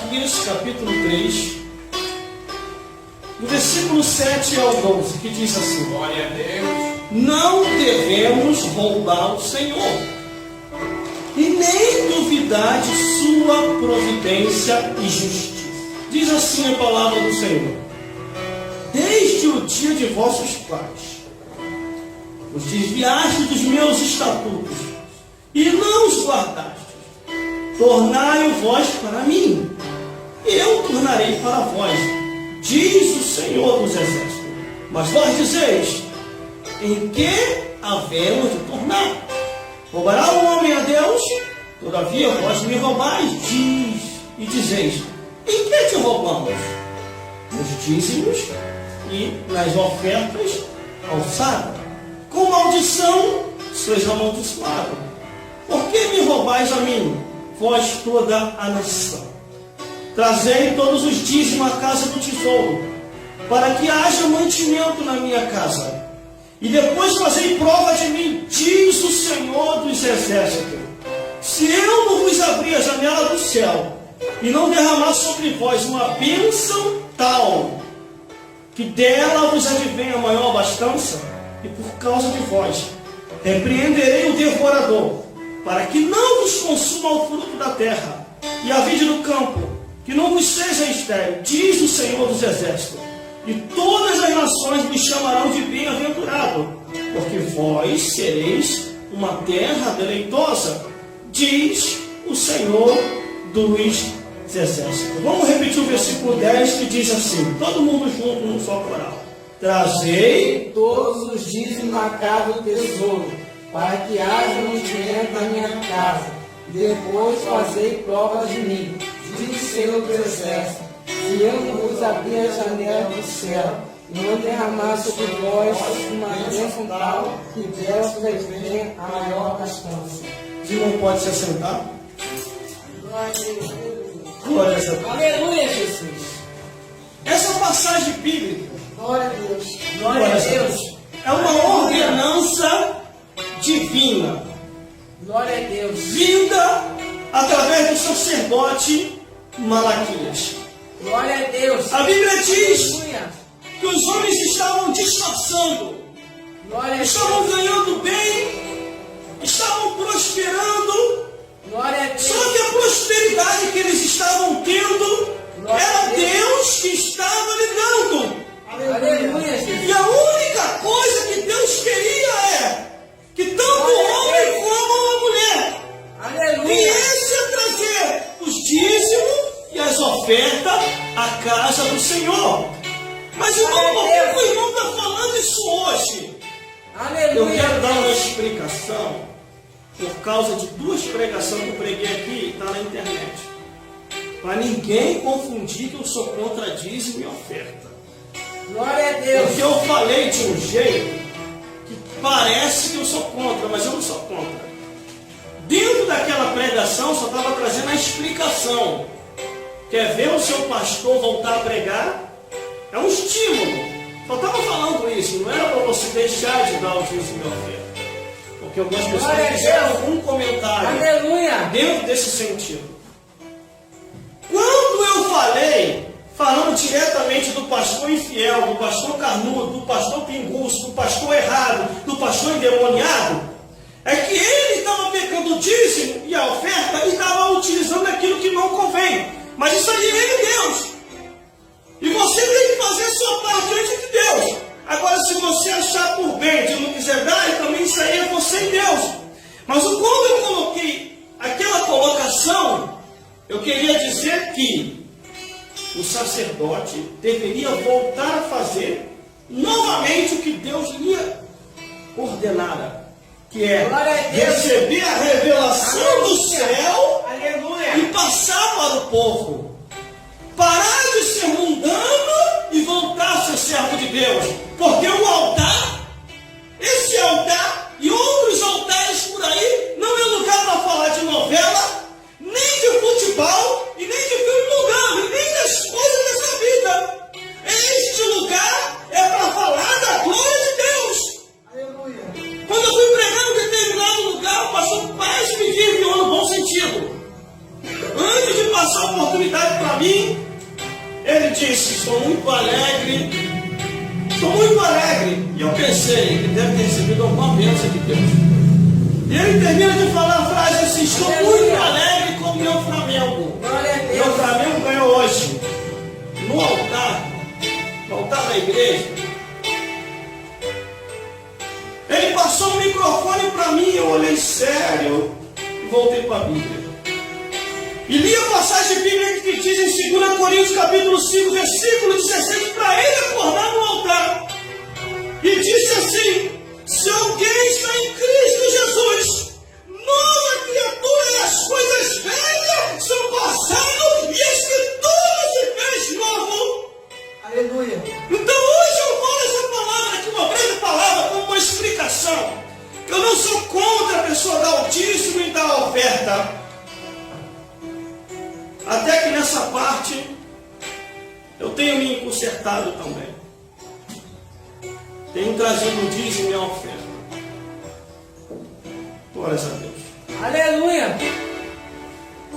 Malaquias, capítulo 3, do versículo 7 ao 12, que diz assim: Glória a Deus. Não devemos roubar o Senhor, e nem duvidar de sua providência e justiça. Diz assim a palavra do Senhor: desde o dia de vossos pais, os desviastes dos meus estatutos, e não os guardastes. Tornai-o vós para mim, e eu tornarei para vós, diz o Senhor dos Exércitos. Mas vós dizeis: em que havemos de tornar? Roubará o homem a Deus? Todavia vós me roubais, diz, e dizeis: em que te roubamos? Nos dízimos e nas ofertas alçadas. Com maldição sois amaldiçoados. Por que me roubais a mim, vós toda a nação? Trazei todos os dízimos à casa do tesouro, para que haja mantimento na minha casa. E depois fazei prova de mim, diz o Senhor dos Exércitos: se eu não vos abrir a janela do céu, e não derramar sobre vós uma bênção tal, que dela vos advenha maior abastança, e por causa de vós repreenderei o devorador, para que não vos consuma o fruto da terra, e a vide do campo, que não vos seja estéril, diz o Senhor dos Exércitos. E todas as nações me chamarão de bem-aventurado, porque vós sereis uma terra deleitosa, diz o Senhor dos Exércitos. Vamos repetir o versículo 10, que diz assim, todo mundo junto num só coral: trazei todos os dízimos à casa do tesouro, para que haja mantimento na minha casa, e depois fazei provas de mim, diz o Senhor dos Exércitos. Se eu não vos abrir a janela do céu, e não derramar sobre vós uma bênção tal, que dela vos advenha a maior abastança. O irmão pode se assentar? Glória a Deus. Aleluia, Jesus. Essa passagem bíblica, Glória a Deus. glória a Deus, é uma ordenança divina, Glória a Deus. vinda através do sacerdote Malaquias. Glória a Deus. A Bíblia diz Aleluia. que os homens estavam disfarçando, Glória a Deus. estavam ganhando bem, estavam prosperando. Glória a Deus. Só que a prosperidade que eles estavam tendo era Deus que estava lhe dando. Aleluia, Jesus. E a única coisa que Deus queria é que tanto o homem como a mulher Aleluia. viesse a trazer os dízimos e as ofertas à casa do Senhor. Mas, irmão, por que o irmão está falando isso hoje? Eu Aleluia. quero dar uma explicação por causa de duas pregações que eu preguei aqui, está na internet. Para ninguém confundir que eu sou contra dízimo e oferta. Glória a Deus. Porque eu falei de um jeito que parece que eu sou contra, mas eu não sou contra. Dentro daquela pregação só estava trazendo a explicação. Quer ver o seu pastor voltar a pregar? É um estímulo. Só estava falando isso, não era para você deixar de dar o dízimo e oferta. Porque algumas Glória a pessoas fizeram Deus. algum comentário Aleluia. dentro desse sentido. Quando eu falando diretamente do pastor infiel, do pastor carnudo, do pastor pinguço, do pastor errado, do pastor endemoniado, é que ele estava pecando o dízimo e a oferta e estava utilizando aquilo que não convém. Mas isso aí é Deus. E você tem que fazer a sua parte diante de Deus. Agora, se você achar por bem e não quiser dar, também isso aí é você e Deus. Mas quando eu coloquei aquela colocação, eu queria dizer que o sacerdote deveria voltar a fazer novamente o que Deus lhe ordenara, que é receber a revelação do céu e passar para o povo. Parar de ser mundano e voltar a ser servo de Deus. Porque o altar, esse altar e outros altares por aí, não é lugar para falar de novela, nem de futebol, e nem de filme mundano, e nem das coisas dessa vida. Este lugar é para falar da glória de Deus. Aleluia. Quando eu fui pregar em determinado lugar, o pastor parece me vir no bom sentido. Antes de passar essa oportunidade para mim. Ele disse, estou muito alegre. E eu pensei, ele deve ter recebido alguma bênção de Deus. E ele termina de falar a frase assim, estou muito alegre com o meu Flamengo. Meu Flamengo ganhou hoje. No altar da igreja. Ele passou o microfone para mim, eu olhei sério e voltei para a Bíblia. E li a passagem bíblica que diz em 2 Coríntios capítulo 5, versículo 16, para ele acordar no altar. E disse assim, se alguém está em Cristo Jesus, nova criatura, as coisas velhas são passadas e as que tudo se fez novo. Aleluia. Então hoje eu falo essa palavra aqui, uma grande palavra, como uma explicação. Eu não sou contra a pessoa dar o dízimo e dar a oferta. Até que nessa parte eu tenho me consertado também. Tenho trazido o dízimo e a oferta. Glórias a Deus. Aleluia.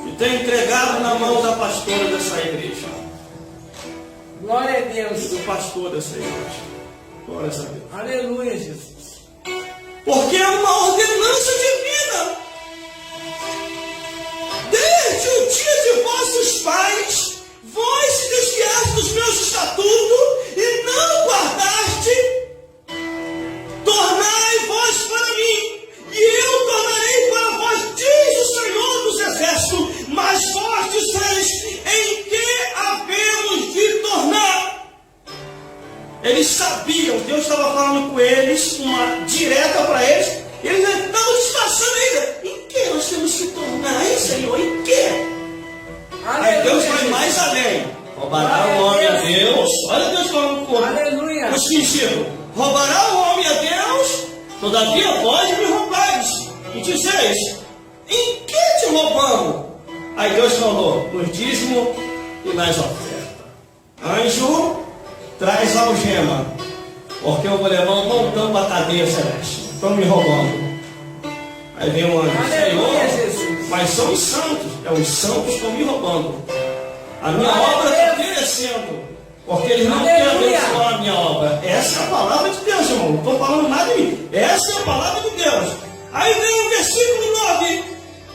E tenho entregado na mão da pastora dessa igreja. Glória a Deus. E do pastor dessa igreja. Glórias a Deus. Aleluia, Jesus. Porque é uma ordenança divina. Desde o dia de vossos pais, vós se desviaste dos meus estatutos e não guardaste. Tornai vós para mim, e eu tornarei para vós, diz o Senhor dos Exércitos, mas vós disseis, em que havemos de tornar? Eles sabiam, Deus estava falando com eles, uma direta para eles, e eles estavam disfarçando ainda. Em que nós temos que tornar, hein, Senhor? Em que? Aí Deus vai mais além. Roubará o homem a Deus. Olha Deus falando com os fingidos. Roubará o homem a Deus, todavia vós me roubais. E dizeis, em que te roubamos? Aí Deus falou, nos dízimos e nas ofertas. Anjo, traz algema, porque eu vou levar um montão para a cadeia celeste. Estão me roubando. Aí vem um anjo, Senhor, mas são os santos. Os santos que estão me roubando. A minha obra está perecendo. Porque eles não querem abençoar a minha obra. Essa é a palavra de Deus, irmão. Não estou falando nada de mim. Essa é a palavra de Deus. Aí vem o versículo 9.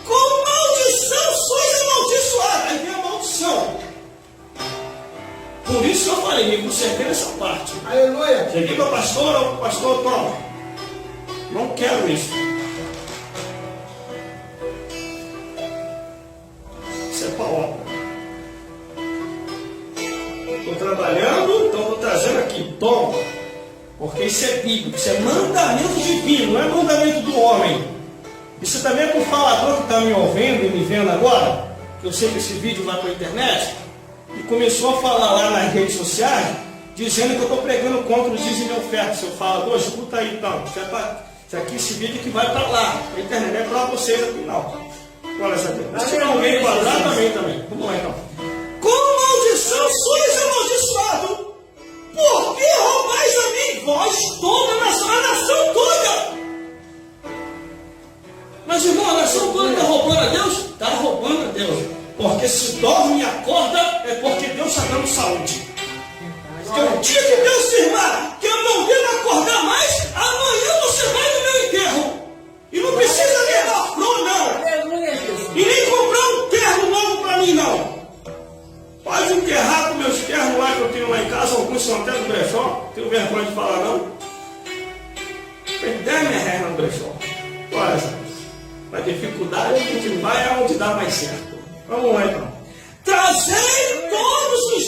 Com maldição sois amaldiçoados. Aí vem a maldição. Por isso que eu falei, me consertei nessa parte. Aleluia. Cheguei para a pastora, o pastor, toma. Não quero isso. Isso é para obra. Estou trabalhando, então estou trazendo aqui, toma. Porque isso é bíblico, isso é mandamento divino, não é mandamento do homem. Isso também é para o falador que está me ouvindo e me vendo agora, que eu sei que esse vídeo vai para a internet, e começou a falar lá nas redes sociais, dizendo que eu estou pregando contra o dízimo e oferta. Seu falador, escuta aí então. Isso aqui, esse vídeo que vai para lá, para a internet, não é para vocês aqui não. Olha essa Deus. Se tiver alguém quadrado, também. Vamos lá então. Com maldição sois amaldiçoados, por que roubais a mim? Vós toda a nação toda. Mas irmão, a nação toda está roubando a Deus? Está roubando a Deus. Porque se dorme e acorda, é porque Deus está dando saúde. Porque o dia que Deus firmar que eu não devo acordar mais, amanhã você vai no meu enterro. E não precisa levar flor, não. E nem comprar um terno novo para mim, não. Pode enterrar com meus ternos lá que eu tenho lá em casa, alguns são até do brechó, tenho vergonha de falar não. Tem 10 R$ no brechó. Olha, a dificuldade a gente vai aonde dá mais certo. Vamos lá então. Trazei todos os